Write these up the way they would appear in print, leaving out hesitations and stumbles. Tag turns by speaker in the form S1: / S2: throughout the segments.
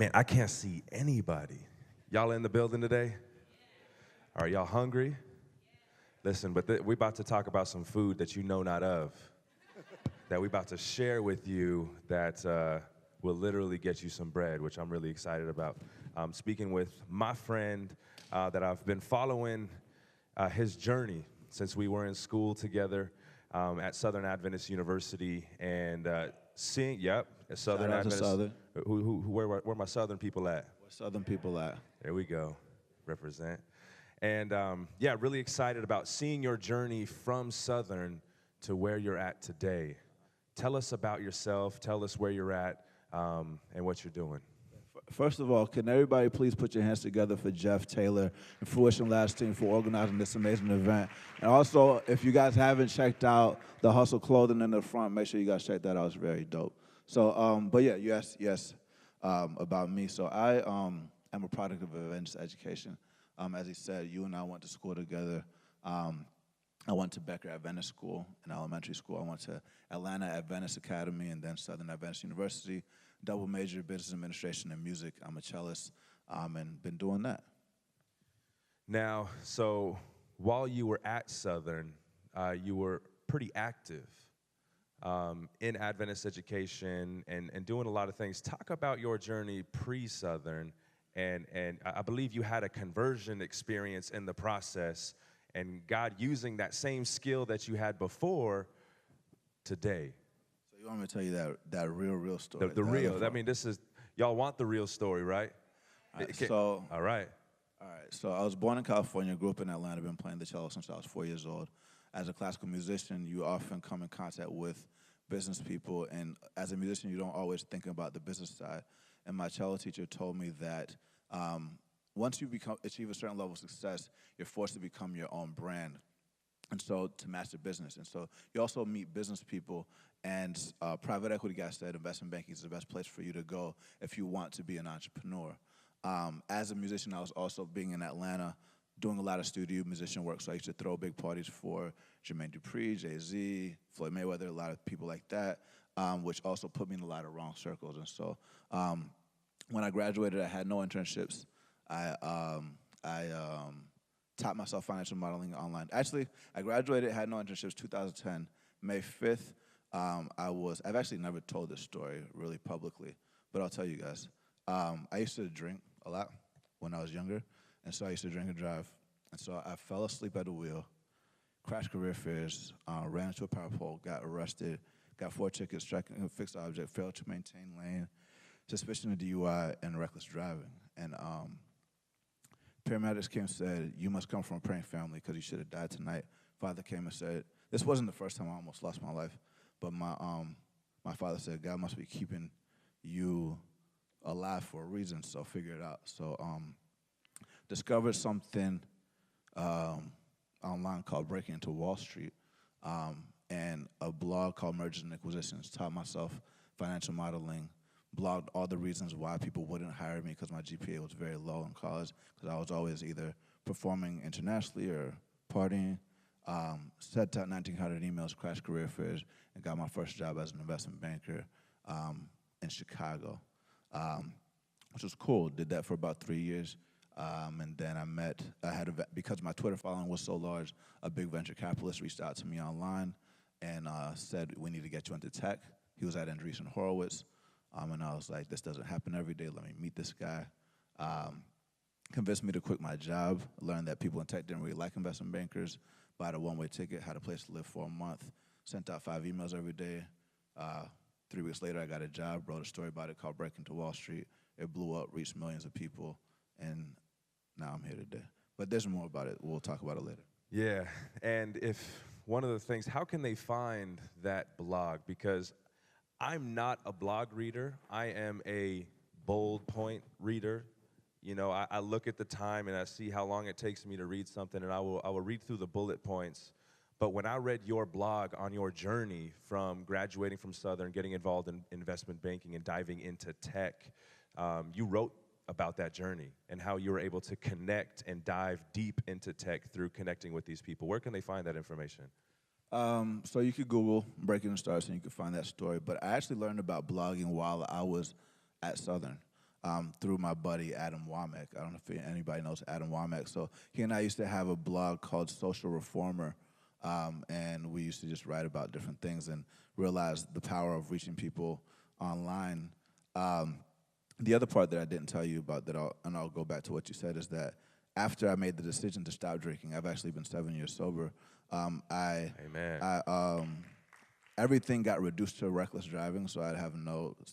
S1: Man, I can't see anybody. Y'all in the building today? Are y'all hungry? Listen, but we about to talk about some food that you know not of, that we about to share with you that will literally get you some bread, which I'm really excited about. I'm speaking with my friend that I've been following his journey since we were in school together at Southern Adventist University, and seeing, at Southern
S2: Shout out to
S1: Adventist.
S2: Southern.
S1: Where my Southern people at?
S2: Where Southern people at?
S1: There we go, represent. And really excited about seeing your journey from Southern to where you're at today. Tell us about yourself, tell us where you're at, and what you're doing.
S2: First of all, can everybody please put your hands together for Jeff Taylor and Fruition Labs team for organizing this amazing event. And also, if you guys haven't checked out the Hustle clothing in the front, make sure you guys check that out. It's very dope. So, but yeah, yes, about me. So I am a product of Adventist education. As he said, you and I went to school together. I went to Becker Adventist School in elementary school. I went to Atlanta Adventist Academy and then Southern Adventist University, double major business administration and music. I'm a cellist and been doing that.
S1: Now, so while you were at Southern, you were pretty active in Adventist education and doing a lot of things. Talk about your journey pre-Southern, and I believe you had a conversion experience in the process, and God using that same skill that you had before today.
S2: So you want me to tell you that real story?
S1: The real. I mean, this is, y'all want the real story, right?
S2: All right,
S1: all right.
S2: So I was born in California, grew up in Atlanta, been playing the cello since I was 4 years old. As a classical musician, you often come in contact with business people, and as a musician, you don't always think about the business side. And my cello teacher told me that once you achieve a certain level of success, you're forced to become your own brand, and so to master business. And so you also meet business people, and private equity guy said investment banking is the best place for you to go if you want to be an entrepreneur. As a musician, I was also being in Atlanta, doing a lot of studio musician work, so I used to throw big parties for Jermaine Dupri, Jay-Z, Floyd Mayweather, a lot of people like that, which also put me in a lot of wrong circles. And so when I graduated, I had no internships. I taught myself financial modeling online. Actually, I graduated, had no internships, 2010, May 5th. I've actually never told this story really publicly, but I'll tell you guys. I used to drink a lot when I was younger, and so I used to drink and drive. And so I fell asleep at the wheel, crashed career fairs, ran into a power pole, got arrested, got 4 tickets, striking a fixed object, failed to maintain lane, suspicion of DUI, and reckless driving. And paramedics came and said, "You must come from a praying family because you should have died tonight." Father came and said, this wasn't the first time I almost lost my life, but my father said, "God must be keeping you alive for a reason, so figure it out." So discovered something online called Breaking into Wall Street, and a blog called Mergers and Acquisitions. Taught myself financial modeling, blogged all the reasons why people wouldn't hire me because my GPA was very low in college, because I was always either performing internationally or partying. Sent out 1,900 emails, crashed career fairs, and got my first job as an investment banker in Chicago, which was cool. Did that for about 3 years. And then because my Twitter following was so large, a big venture capitalist reached out to me online and said, "We need to get you into tech." He was at Andreessen Horowitz. And I was like, this doesn't happen every day. Let me meet this guy. Convinced me to quit my job. Learned that people in tech didn't really like investment bankers. Bought a one-way ticket, had a place to live for a month. Sent out 5 emails every day. 3 weeks later, I got a job. Wrote a story about it called Breaking to Wall Street. It blew up, reached millions of people. And now I'm here today. But there's more about it. We'll talk about it later.
S1: Yeah, and if one of the things, how can they find that blog? Because I'm not a blog reader. I am a bold point reader. You know, I look at the time and I see how long it takes me to read something, and I will read through the bullet points. But when I read your blog on your journey from graduating from Southern, getting involved in investment banking and diving into tech, you wrote about that journey and how you were able to connect and dive deep into tech through connecting with these people. Where can they find that information?
S2: So you could Google Breaking the Stars and you could find that story. But I actually learned about blogging while I was at Southern. through my buddy Adam Womack. I don't know if anybody knows Adam Womack. So he and I used to have a blog called Social Reformer, and we used to just write about different things and realize the power of reaching people online. The other part that I didn't tell you about and I'll go back to what you said, is that after I made the decision to stop drinking, I've actually been 7 years sober.
S1: Amen.
S2: Everything got reduced to reckless driving, so I'd have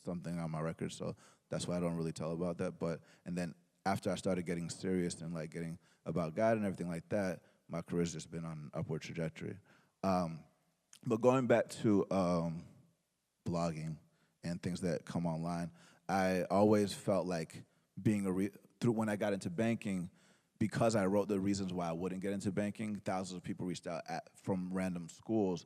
S2: something on my record. So that's why I don't really tell about that. And then after I started getting serious and like getting about God and everything like that, my career's just been on an upward trajectory. But going back to blogging and things that come online, I always felt like when I got into banking, because I wrote the reasons why I wouldn't get into banking, thousands of people reached out from random schools,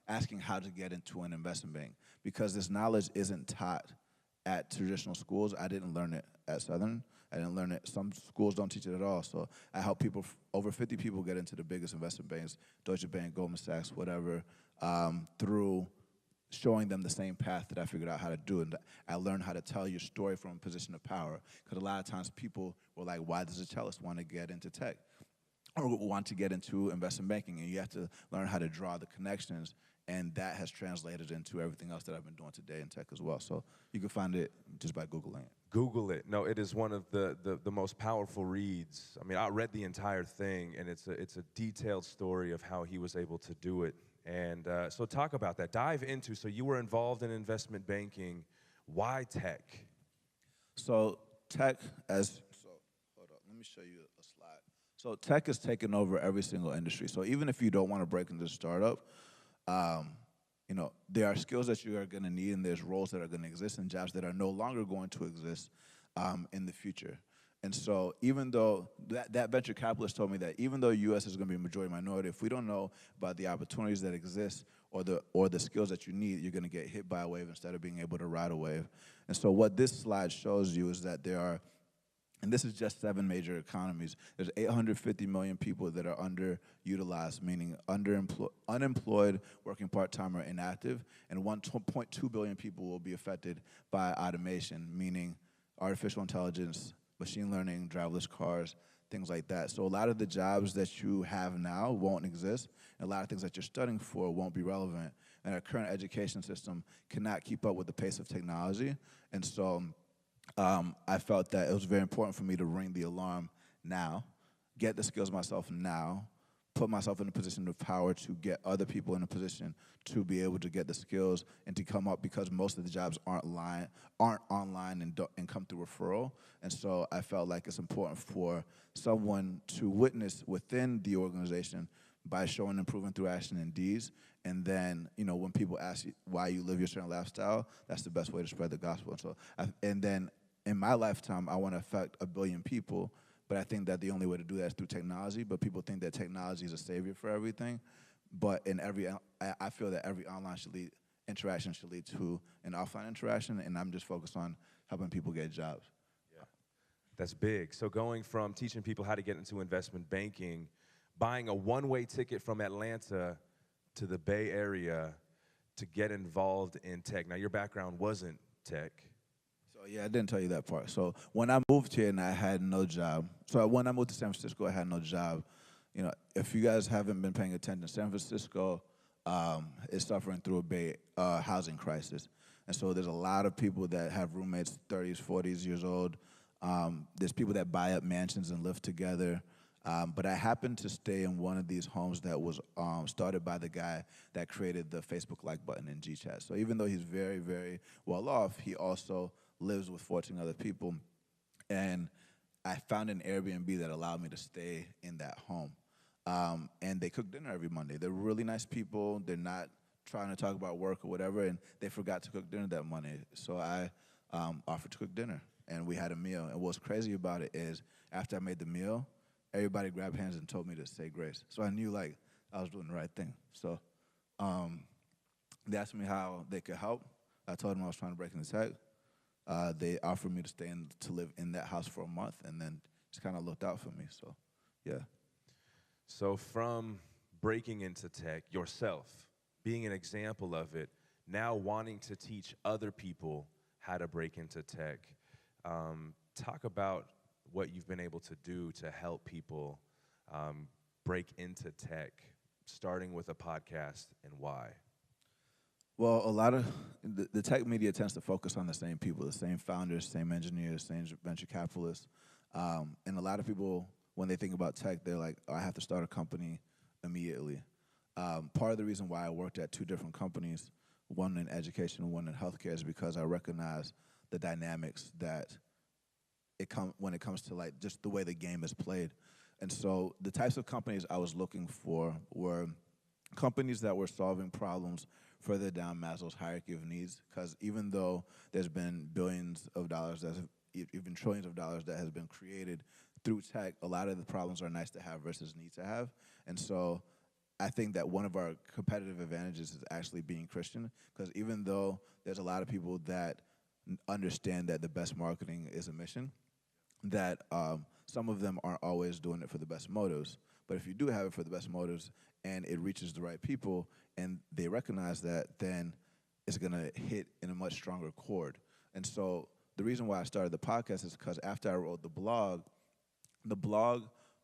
S2: asking how to get into an investment bank. Because this knowledge isn't taught at traditional schools. I didn't learn it at Southern. I didn't learn it. Some schools don't teach it at all. So I help people, over 50 people, get into the biggest investment banks, Deutsche Bank, Goldman Sachs, whatever, through showing them the same path that I figured out how to do. And I learned how to tell your story from a position of power. Because a lot of times people were like, why does a cellist want to get into tech or want to get into investment banking? And you have to learn how to draw the connections. And that has translated into everything else that I've been doing today in tech as well. So you can find it just by Googling it.
S1: Google it. No, it is one of the most powerful reads. I mean, I read the entire thing, and it's a detailed story of how he was able to do it. And so talk about that. Dive into, so you were involved in investment banking. Why tech?
S2: So tech, hold up, let me show you a slide. So tech has taken over every single industry. So even if you don't want to break into startup, there are skills that you are going to need, and there's roles that are going to exist and jobs that are no longer going to exist in the future. And so even though that venture capitalist told me that even though U.S. is going to be a majority minority, if we don't know about the opportunities that exist or the skills that you need, you're going to get hit by a wave instead of being able to ride a wave. And so what this slide shows you is that there are, and this is just 7 major economies, there's 850 million people that are underutilized, meaning unemployed, working part-time, or inactive, and 1.2 billion people will be affected by automation, meaning artificial intelligence, machine learning, driverless cars, things like that. So a lot of the jobs that you have now won't exist, and a lot of things that you're studying for won't be relevant, and our current education system cannot keep up with the pace of technology. And so I felt that it was very important for me to ring the alarm now, get the skills myself now, put myself in a position of power to get other people in a position to be able to get the skills and to come up, because most of the jobs aren't online and come through referral. And so I felt like it's important for someone to witness within the organization by showing improvement through action and deeds. And then, when people ask you why you live your certain lifestyle, that's the best way to spread the gospel. And then in my lifetime, I want to affect 1 billion people, but I think that the only way to do that is through technology. But people think that technology is a savior for everything. But I feel that every online interaction should lead to an offline interaction, and I'm just focused on helping people get jobs.
S1: Yeah, that's big. So going from teaching people how to get into investment banking, buying a one-way ticket from Atlanta to the Bay Area to get involved in tech. Now, your background wasn't tech.
S2: So yeah, I didn't tell you that part. So when I moved here and I had no job, so when I moved to San Francisco, I had no job. If you guys haven't been paying attention, San Francisco is suffering through a housing crisis. And so there's a lot of people that have roommates 30s, 40s years old. There's people that buy up mansions and live together. But I happened to stay in one of these homes that was started by the guy that created the Facebook like button in GChat. So even though he's very, very well off, he also lives with 14 other people. And I found an Airbnb that allowed me to stay in that home. And they cook dinner every Monday. They're really nice people. They're not trying to talk about work or whatever, and they forgot to cook dinner that Monday. So I offered to cook dinner, and we had a meal. And what's crazy about it is after I made the meal, everybody grabbed hands and told me to say grace. So I knew I was doing the right thing. So they asked me how they could help. I told them I was trying to break into tech. They offered me to live in that house for a month, and then just kind of looked out for me. So, yeah.
S1: So from breaking into tech yourself, being an example of it, now wanting to teach other people how to break into tech, Talk about what you've been able to do to help people break into tech, starting with a podcast, and why.
S2: Well, a lot of the tech media tends to focus on the same people, the same founders, same engineers, same venture capitalists. And a lot of people, when they think about tech, they're like, oh, I have to start a company immediately. Part of the reason why I worked at 2 different companies, one in education and one in healthcare, is because I recognize the dynamics that when it comes to like just the way the game is played. And so the types of companies I was looking for were companies that were solving problems further down Maslow's hierarchy of needs, because even though there's been billions of dollars, even trillions of dollars that has been created through tech, a lot of the problems are nice to have versus need to have. And so I think that one of our competitive advantages is actually being Christian, because even though there's a lot of people that understand that the best marketing is a mission, that some of them aren't always doing it for the best motives. But if you do have it for the best motives and it reaches the right people and they recognize that, then it's going to hit in a much stronger chord. And so the reason why I started the podcast is because after I wrote the blog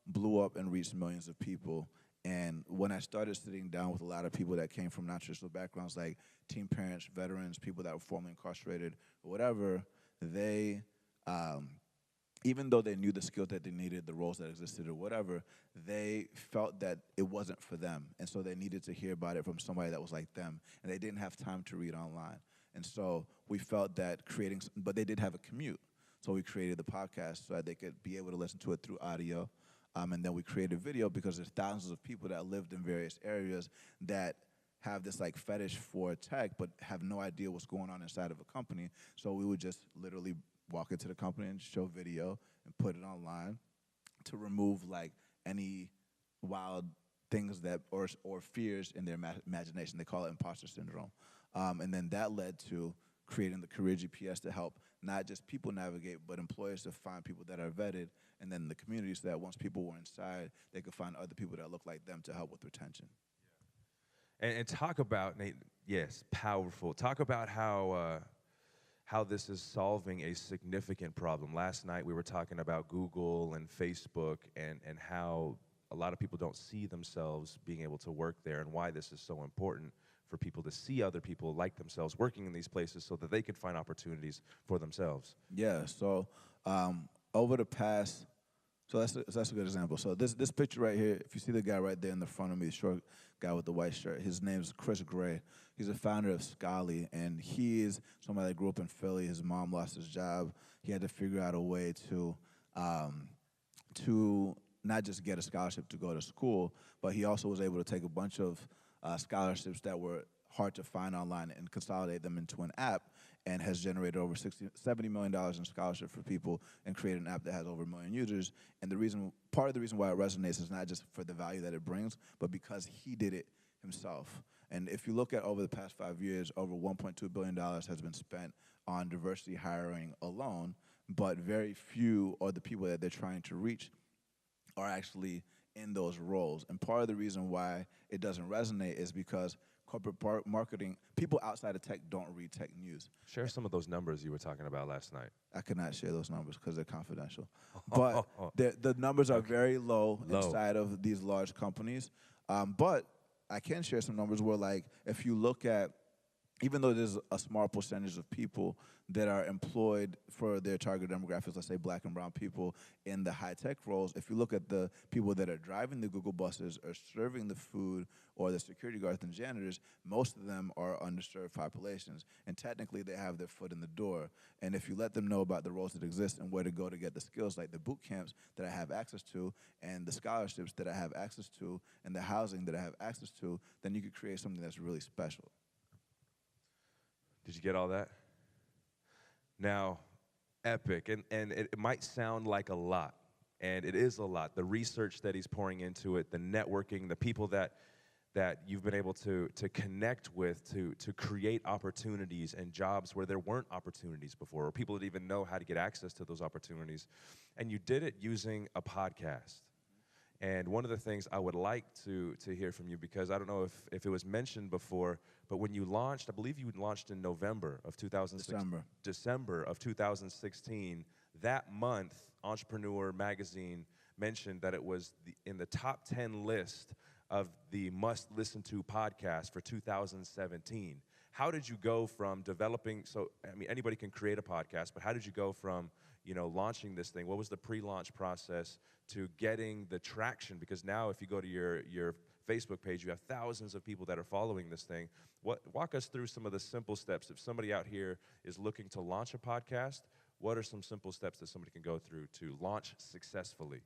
S2: blew up and reached millions of people. And when I started sitting down with a lot of people that came from non-traditional backgrounds, like teen parents, veterans, people that were formerly incarcerated, or whatever, they even though they knew the skills that they needed, the roles that existed or whatever, they felt that it wasn't for them. And so they needed to hear about it from somebody that was like them. And they didn't have time to read online. And so we felt that but they did have a commute. So we created the podcast so that they could be able to listen to it through audio. And then we created video because there's thousands of people that lived in various areas that have this like fetish for tech but have no idea what's going on inside of a company. So we would just literally walk into the company and show video and put it online to remove like any wild things that or fears in their imagination. They call it imposter syndrome. And then that led to creating the Career GPS to help not just people navigate, but employers to find people that are vetted, and then the community so that once people were inside, they could find other people that look like them to help with retention.
S1: And talk about, Nate, yes, powerful. Talk about how this is solving a significant problem. Last night we were talking about Google and Facebook and how a lot of people don't see themselves being able to work there, and why this is so important for people to see other people like themselves working in these places so that they can find opportunities for themselves.
S2: Yeah, so over the past, so that's a good example. So this picture right here, if you see the guy right there in the front of me, the short guy with the white shirt, his name is Chris Gray. He's a founder of Scally, and he is somebody that grew up in Philly. His mom lost his job. He had to figure out a way to not just get a scholarship to go to school, but he also was able to take a bunch of scholarships that were hard to find online and consolidate them into an app, and has generated over $70 million in scholarship for people and created an app that has over 1 million users. And part of the reason why it resonates is not just for the value that it brings, but because he did it himself. And if you look at over the past 5 years, over $1.2 billion has been spent on diversity hiring alone, but very few are the people that they're trying to reach are actually in those roles. And part of the reason why it doesn't resonate is because corporate marketing, people outside of tech don't read tech news.
S1: Share some of those numbers you were talking about last night.
S2: I cannot share those numbers because they're confidential. But the numbers are very low inside of these large companies. But I can share some numbers where, like, if you look at, even though there's a small percentage of people that are employed for their target demographics, let's say black and brown people in the high-tech roles, if you look at the people that are driving the Google buses or serving the food or the security guards and janitors, most of them are underserved populations. And technically, they have their foot in the door. And if you let them know about the roles that exist and where to go to get the skills, like the boot camps that I have access to and the scholarships that I have access to and the housing that I have access to, then you could create something that's really special.
S1: Did you get all that? Now, epic, and it might sound like a lot, and it is a lot. The research that he's pouring into it, the networking, the people that you've been able to connect with to create opportunities and jobs where there weren't opportunities before, or people that even know how to get access to those opportunities. And you did it using a podcast. And one of the things I would like to hear from you, because I don't know if it was mentioned before, but when you launched, I believe you launched in November of 2016. December of 2016. That month, Entrepreneur Magazine mentioned that it was in the top 10 list of the must-listen-to podcast for 2017. How did you go from developing, so, I mean, anybody can create a podcast, but how did you go from, launching this thing? What was the pre-launch process to getting the traction? Because now if you go to your Facebook page, you have thousands of people that are following this thing. Walk us through some of the simple steps. If somebody out here is looking to launch a podcast, what are some simple steps that somebody can go through to launch successfully?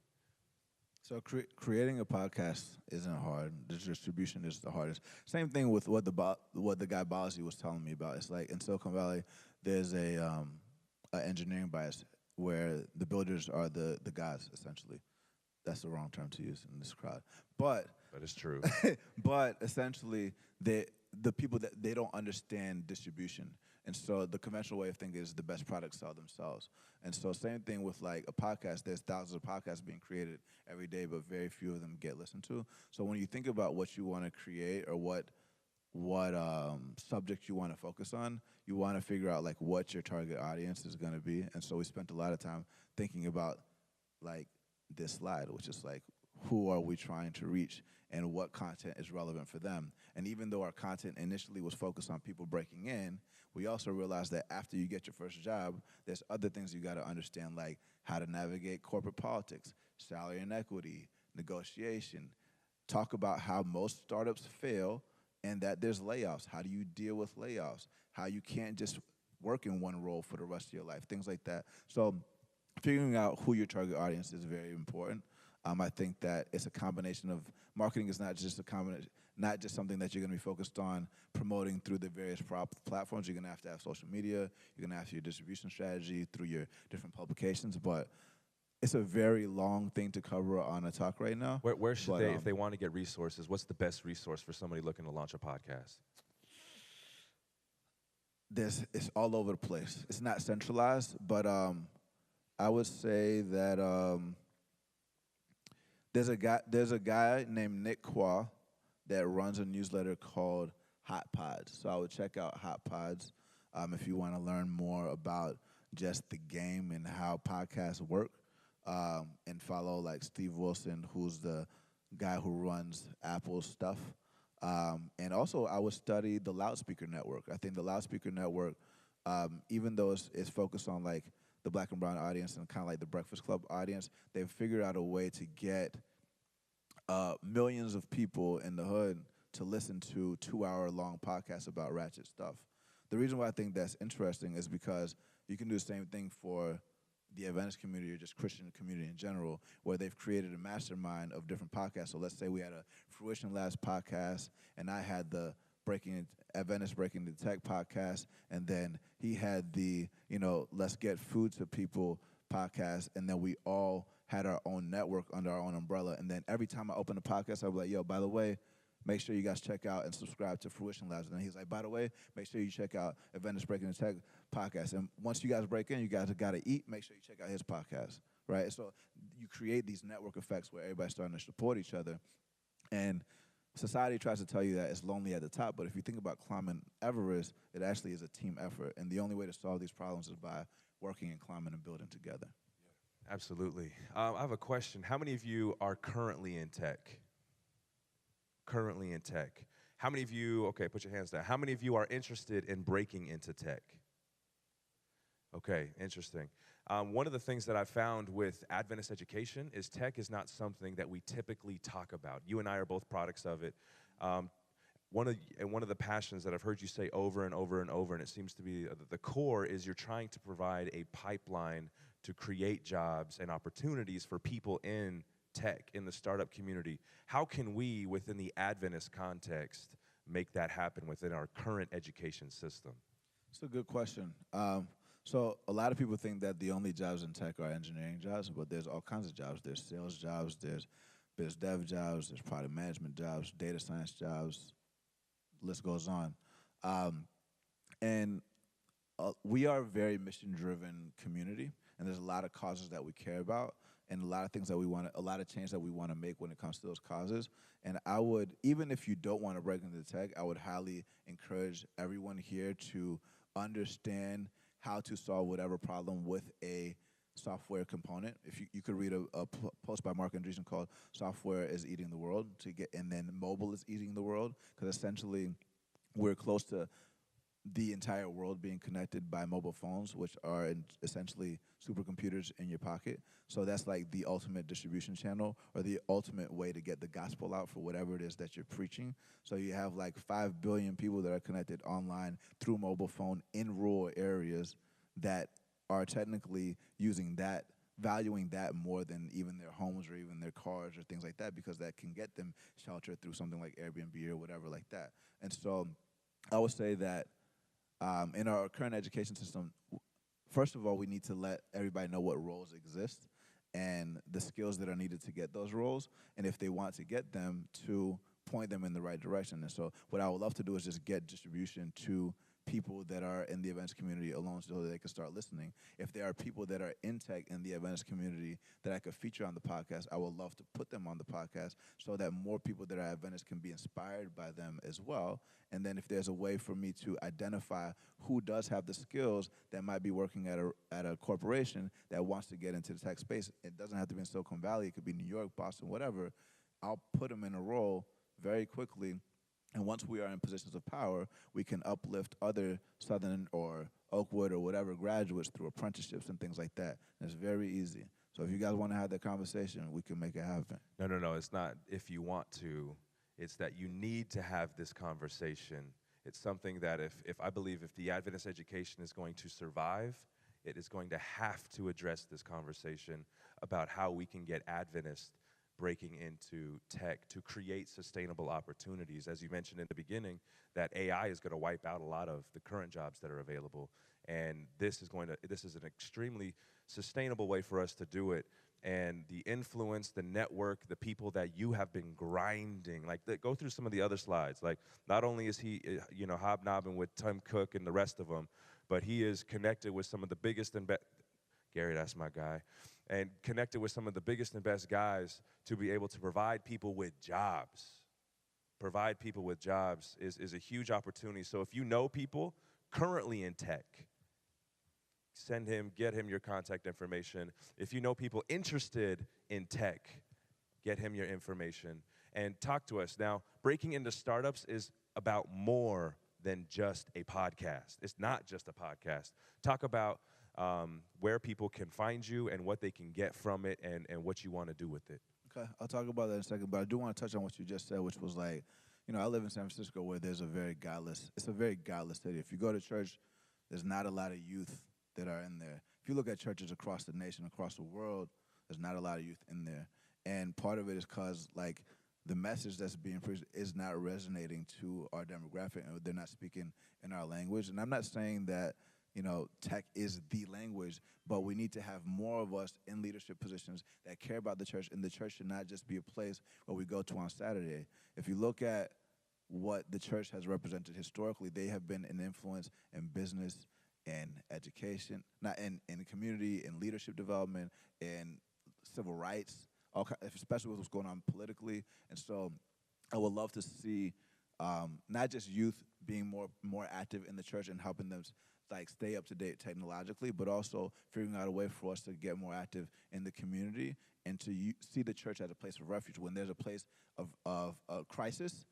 S2: So creating a podcast isn't hard. The distribution is the hardest. Same thing with what the guy Balaji was telling me about. It's like in Silicon Valley, there's a engineering bias where the builders are the guys, essentially. That's the wrong term to use in this crowd. But
S1: it's true.
S2: but essentially, the people that they don't understand distribution. And so the conventional way of thinking is the best products sell themselves. And so same thing with like a podcast. There's thousands of podcasts being created every day, but very few of them get listened to. So when you think about what you want to create or what subject you want to focus on, you want to figure out like what your target audience is going to be. And so we spent a lot of time thinking about like this slide, which is like, who are we trying to reach and what content is relevant for them? And even though our content initially was focused on people breaking in, we also realized that after you get your first job, there's other things you got to understand, like how to navigate corporate politics, salary and equity, negotiation, talk about how most startups fail and that there's layoffs. How do you deal with layoffs? How you can't just work in one role for the rest of your life, things like that. So figuring out who your target audience is very important. I think that it's a combination of marketing is not just not just something that you're going to be focused on promoting through the various platforms. You're going to have social media. You're going to have your distribution strategy through your different publications. But it's a very long thing to cover on a talk right now.
S1: Where should they, if they want to get resources, what's the best resource for somebody looking to launch a podcast?
S2: It's all over the place. It's not centralized, but I would say that there's a guy named Nick Qua that runs a newsletter called Hot Pods. So I would check out Hot Pods if you want to learn more about just the game and how podcasts work, and follow like Steve Wilson, who's the guy who runs Apple's stuff. And also I would study the Loudspeaker Network. I think the Loudspeaker Network, even though it's focused on like the Black and brown audience and kind of like the Breakfast Club audience, they've figured out a way to get millions of people in the hood to listen to 2-hour-long podcasts about ratchet stuff. The reason why I think that's interesting is because you can do the same thing for the Adventist community or just Christian community in general, where they've created a mastermind of different podcasts. So let's say we had a Fruition Labs podcast, and I had the Adventist Breaking the Tech podcast, and then he had the, Let's Get Food to People podcast, and then we all had our own network under our own umbrella. And then every time I open a podcast, I'll be like, yo, by the way, make sure you guys check out and subscribe to Fruition Labs. And then he's like, by the way, make sure you check out Adventist Breaking the Tech podcast. And once you guys break in, you guys have got to eat, make sure you check out his podcast, right? So you create these network effects where everybody's starting to support each other. And society tries to tell you that it's lonely at the top, but if you think about climbing Everest, it actually is a team effort. And the only way to solve these problems is by working and climbing and building together.
S1: Absolutely. I have a question. How many of you are currently in tech? Currently in tech. How many of you, okay, put your hands down. How many of you are interested in breaking into tech? Okay, interesting. One of the things that I found with Adventist education is tech is not something that we typically talk about. You and I are both products of it. One of the passions that I've heard you say over and over and over, and it seems to be the core, is you're trying to provide a pipeline to create jobs and opportunities for people in tech, in the startup community. How can we, within the Adventist context, make that happen within our current education system?
S2: It's a good question. So a lot of people think that the only jobs in tech are engineering jobs, but there's all kinds of jobs. There's sales jobs, there's biz dev jobs, there's product management jobs, data science jobs, list goes on. And we are a very mission-driven community. and there's a lot of causes that we care about, and a lot of things that we want, a lot of change that we want to make when it comes to those causes. And I would, even if you don't want to break into tech, I would highly encourage everyone here to understand how to solve whatever problem with a software component. If you could read a post by Mark Andreessen called "Software is Eating the World," and then mobile is eating the world, because essentially we're close to the entire world being connected by mobile phones, which are essentially supercomputers in your pocket. So that's like the ultimate distribution channel, or the ultimate way to get the gospel out for whatever it is that you're preaching. So you have like 5 billion people that are connected online through mobile phone in rural areas that are technically using that, valuing that more than even their homes or even their cars or things like that, because that can get them shelter through something like Airbnb or whatever like that. And so I would say that in our current education system, first of all, we need to let everybody know what roles exist and the skills that are needed to get those roles, and if they want to get them, to point them in the right direction. And so what I would love to do is just get distribution to people that are in the events community alone so that they can start listening. If there are people that are in tech in the events community that I could feature on the podcast, I would love to put them on the podcast so that more people that are Adventists can be inspired by them as well. And then if there's a way for me to identify who does have the skills that might be working at a corporation that wants to get into the tech space, it doesn't have to be in Silicon Valley, it could be New York, Boston, whatever, I'll put them in a role very quickly. And once we are in positions of power, we can uplift other Southern or Oakwood or whatever graduates through apprenticeships and things like that. And it's very easy. So if you guys want to have that conversation, we can make it happen.
S1: No. It's not if you want to. It's that you need to have this conversation. It's something that if I believe if the Adventist education is going to survive, it is going to have to address this conversation about how we can get Adventists breaking into tech to create sustainable opportunities. As you mentioned in the beginning, that AI is going to wipe out a lot of the current jobs that are available. And this is an extremely sustainable way for us to do it. And the influence, the network, the people that you have been grinding, go through some of the other slides. Like, not only is he, hobnobbing with Tim Cook and the rest of them, but he is connected with some of the biggest and best. Gary, that's my guy. And connected with some of the biggest and best guys to be able to provide people with jobs. Provide people with jobs is a huge opportunity. So if you know people currently in tech, get him your contact information. If you know people interested in tech, get him your information and talk to us. Now, breaking into startups is about more than just a podcast. It's not just a podcast. Talk about where people can find you and what they can get from it and what you want to do with it.
S2: Okay, I'll talk about that in a second, but I do want to touch on what you just said, which was like, I live in San Francisco where it's a very godless city. If you go to church, there's not a lot of youth that are in there. If you look at churches across the nation, across the world, there's not a lot of youth in there. And part of it is because, like, the message that's being preached is not resonating to our demographic, and they're not speaking in our language. And I'm not saying that, tech is the language, but we need to have more of us in leadership positions that care about the church, and the church should not just be a place where we go to on Saturday. If you look at what the church has represented historically, they have been an influence in business and education, not in community, in leadership development, in civil rights, especially with what's going on politically. And so I would love to see not just youth being more active in the church and helping them stay up to date technologically, but also figuring out a way for us to get more active in the community and to see the church as a place of refuge. When there's a place of crisis,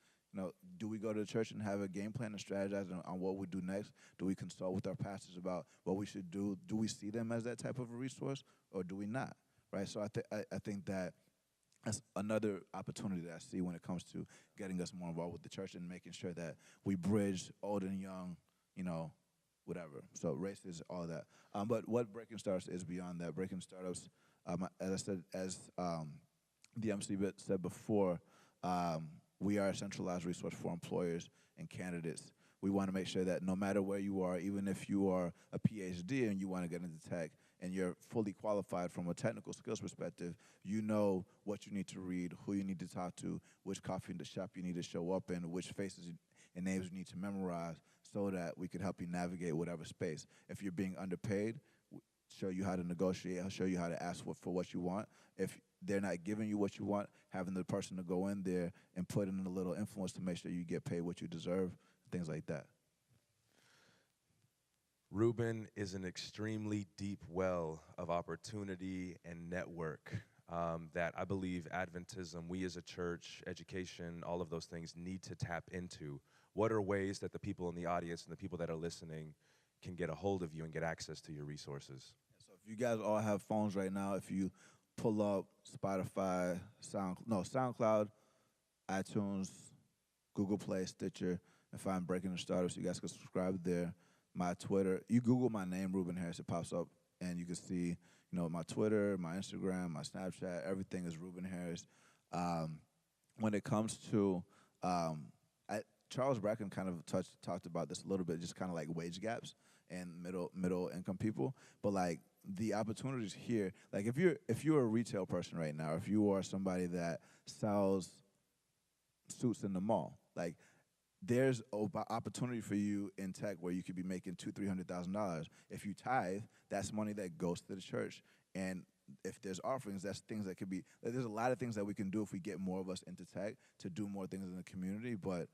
S2: do we go to the church and have a game plan and strategize on what we do next? Do we consult with our pastors about what we should do? Do we see them as that type of a resource, or do we not? Right. So I think that that's another opportunity that I see when it comes to getting us more involved with the church and making sure that we bridge old and young, whatever. So race is all that. But what Breaking Startups is beyond that. Breaking Startups, as I said, as the MC said before, we are a centralized resource for employers and candidates. We want to make sure that no matter where you are, even if you are a PhD and you want to get into tech and you're fully qualified from a technical skills perspective, you know what you need to read, who you need to talk to, which coffee shop you need to show up in, which faces and names you need to memorize so that we can help you navigate whatever space. If you're being underpaid, show you how to negotiate. I'll show you how to ask for what you want. If they're not giving you what you want, having the person to go in there and put in a little influence to make sure you get paid what you deserve, things like that.
S1: Ruben is an extremely deep well of opportunity and network that I believe Adventism, we as a church, education, all of those things need to tap into. What are ways that the people in the audience and the people that are listening can get a hold of you and get access to your resources?
S2: So if you guys all have phones right now, if you pull up Spotify, SoundCloud, iTunes, Google Play, Stitcher, and find Breaking the Startups, you guys can subscribe there. My Twitter, you Google my name, RubenHarris, it pops up, and you can see, my Twitter, my Instagram, my Snapchat, everything is RubenHarris. When it comes to, Charles Bracken kind of talked about this a little bit, just kind of like wage gaps and middle income people, but like the opportunities here, like if you're a retail person right now, if you are somebody that sells suits in the mall, like there's opportunity for you in tech where you could be making $200,000-$300,000. If you tithe, that's money that goes to the church. And if there's offerings, that's things that could be. There's a lot of things that we can do if we get more of us into tech to do more things in the community. But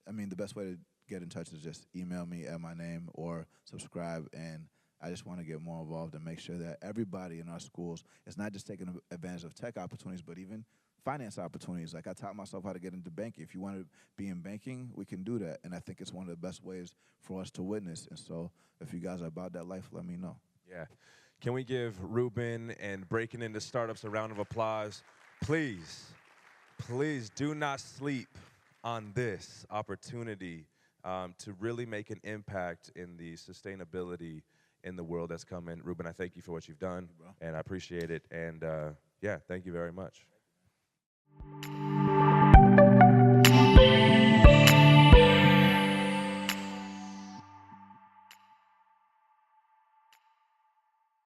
S2: I mean, the best way to get in touch is just email me at my name or subscribe. And I just want to get more involved and make sure that everybody in our schools is not just taking advantage of tech opportunities, but even finance opportunities. Like I taught myself how to get into banking. If you want to be in banking, we can do that. And I think it's one of the best ways for us to witness. And so if you guys are about that life, let me know.
S1: Yeah. Can we give Ruben and Breaking Into Startups a round of applause? Please, please do not sleep on this opportunity to really make an impact in the sustainability in the world that's coming. Ruben, I thank you for what you've done, and I appreciate it. And yeah, thank you very much.